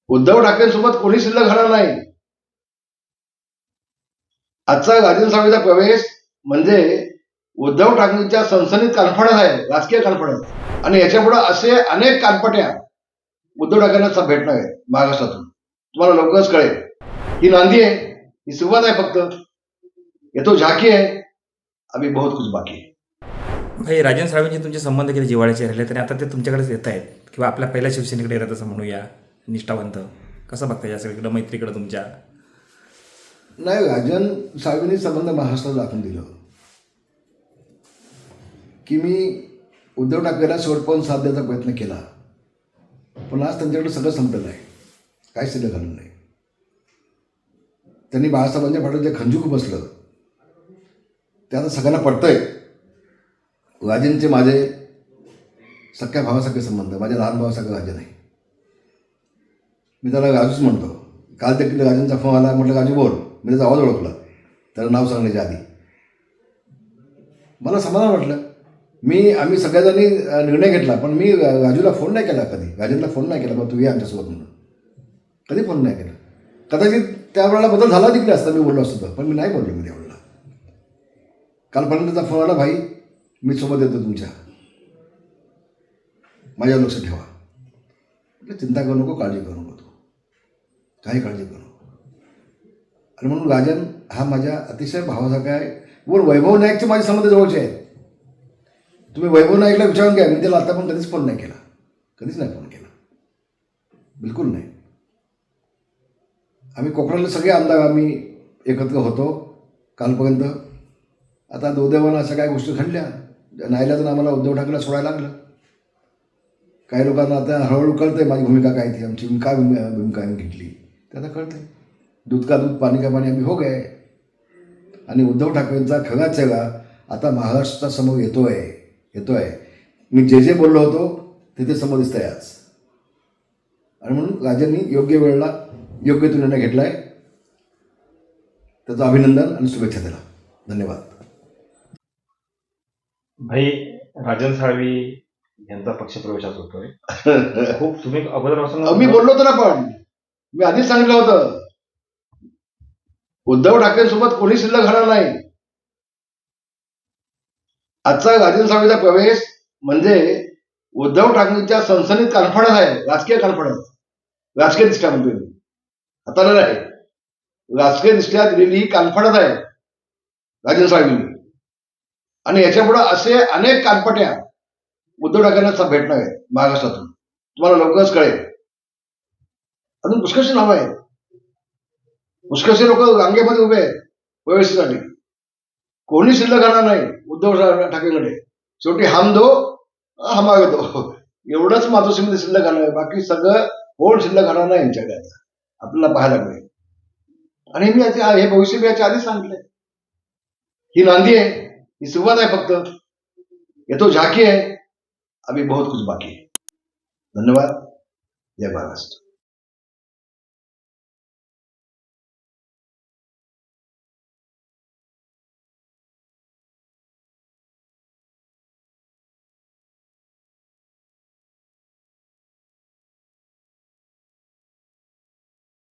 उद्धव ठाकरेंसोबत कोणी शिल्लक राहणार नाही. आजचा राजन साळवीचा प्रवेश म्हणजे उद्धव ठाकरेंच्या सनसनीत कॉन्फिडन्स आहे, राजकीय कॉन्फिडन्स. आणि याच्यापुढे असे अनेक कानपट्या उद्धव ठाकरेंना भेटणार आहेत महाराष्ट्रातून. तुम्हाला लवकरच कळेल. ही नांदी आहे, ही सुरुवात आहे फक्त. ये तो झाकी है, अभी बहुत कुछ बाकी है. भाई राजन साळवींचे तुमचे संबंध किती जिव्हाळ्याचे राहिले तरी आता ते तुमच्याकडेच येत आहेत किंवा आपल्या पहिल्या शिवसेनेकडे येतात असं म्हणूया, निष्ठावंत. कसं बघता या सगळीकडं मैत्रीकडं तुमच्या? नाही, राजन साळवींनी संबंध महाराष्ट्रात दाखवून दिलं की मी उद्धव ठाकरेला शेवटपर्यंत साथ द्यायचा प्रयत्न केला, पण आज त्यांच्याकडे सगळं संपलेलं आहे, काय शिल्लक घालून नाही. त्यांनी बाळासाहेबांच्या पाठीवर जे खंजूक बसलं ते आता सगळ्यांना पटतंय. राजनचे माझे सख्या भावासारखे संबंध, माझ्या लहान भावासारखं राजन आहे. मी त्याला राजूच म्हणतो. काल देखील राजनचा फोन आला, म्हटलं राजू बोल. मी त्याचा आवाज ओळखला त्याला नाव सांगण्याच्या आधी. मला समाधान वाटलं. आम्ही सगळ्याजणी निर्णय घेतला, पण मी राजूला फोन नाही केला कधी, राजनला फोन नाही केला बा तू ये आमच्यासोबत म्हणून. कधी फोन नाही केला. कदाचित त्यावेळेला बदल झाला तिकडे असता, मी बोललो असतो, पण मी नाही बोललो. मी त्यावेळेला कालपर्यंतचा फोन आला, भाई मी सोबत येतो तुमच्या, माझ्यावर लक्ष ठेवा. म्हटलं चिंता करू नको, काळजी करू नको, तू काही काळजी करू. आणि म्हणून राजन हा माझ्या अतिशय भावासारखा आहे. वर वैभव नाईकचे माझे संबंध जवळचे आहेत. तुम्ही वैभव नाईकला विचारून घ्या, मी त्याला आता पण कधीच फोन नाही केला, कधीच नाही फोन केला, बिलकुल नाही. आम्ही कोकणातले सगळे आमदार आम्ही एकत्र होतो कालपर्यंत. आता दुर्दैवानं अशा काही गोष्टी घडल्या, नाईलाजानं आम्हाला उद्धव ठाकरेला सोडायला लागलं. काही लोकांना आता हळूहळू कळतंय माझी भूमिका काय ती, आमची काय भूमिका आम्ही घेतली ते आता कळतंय. दूध का दूध पाणी का पाणी आम्ही हो गए. आणि उद्धव ठाकरेंचा खरा चेहरा आता महाराष्ट्रासमोर येतोय. मी जे बोललो होतो ते समोर दिसतंय आज. आणि म्हणून राजांनी योग्य वेळेला योग्य तो निर्णय घेतला आहे. त्याचं अभिनंदन आणि शुभेच्छा दिला. धन्यवाद. भाई राजन साळवी यांचा पक्षप्रवेशात होतोय. खूप तुम्ही अगोदरपासून मी बोललो होतो ना, पण मी आधीच सांगितलं होतं उद्धव ठाकरेंसोबत कोणी शिल्लक राहणार नाही. आजचा राजन साळवीचा प्रवेश म्हणजे उद्धव ठाकरेंच्या सनसनीत कॉन्फिडन्स आहे, राजकीय कॉन्फिडन्स. राजकीय दृष्ट्या म्हणतोय मी, आता नाही, राजकीय दृष्ट्या दिलेली ही कॉन्फिडन्स आहे राजन साळवींनी. आणि याच्यापुढे असे अनेक कानपट्या उद्धव ठाकरेंना भेटणार आहेत महाराष्ट्रातून. तुम्हाला लवकरच कळेल. अजून पुष्कळशी नावं आहेत, पुष्कळशी लोक रांगेमध्ये उभे आहेत प्रवेशासाठी. कोणी शिल्लक राहणार नाही उद्धव ठाकरेकडे. शेवटी हम दो हमारे दो एवढंच मातोश्रीमध्ये शिल्लक राहणार आहे. बाकी सगळं कोण शिल्लक राहणार नाही यांच्याकडे आपल्याला पाहायला मिळेल. आणि मी हे भविष्य मी याच्या आधीच सांगितलंय. ही नांदी आहे, ही सुरुवात आहे फक्त. ये तो झाकी है, अभी बहुत कुछ बाकी है. धन्यवाद. जय महाराष्ट्र.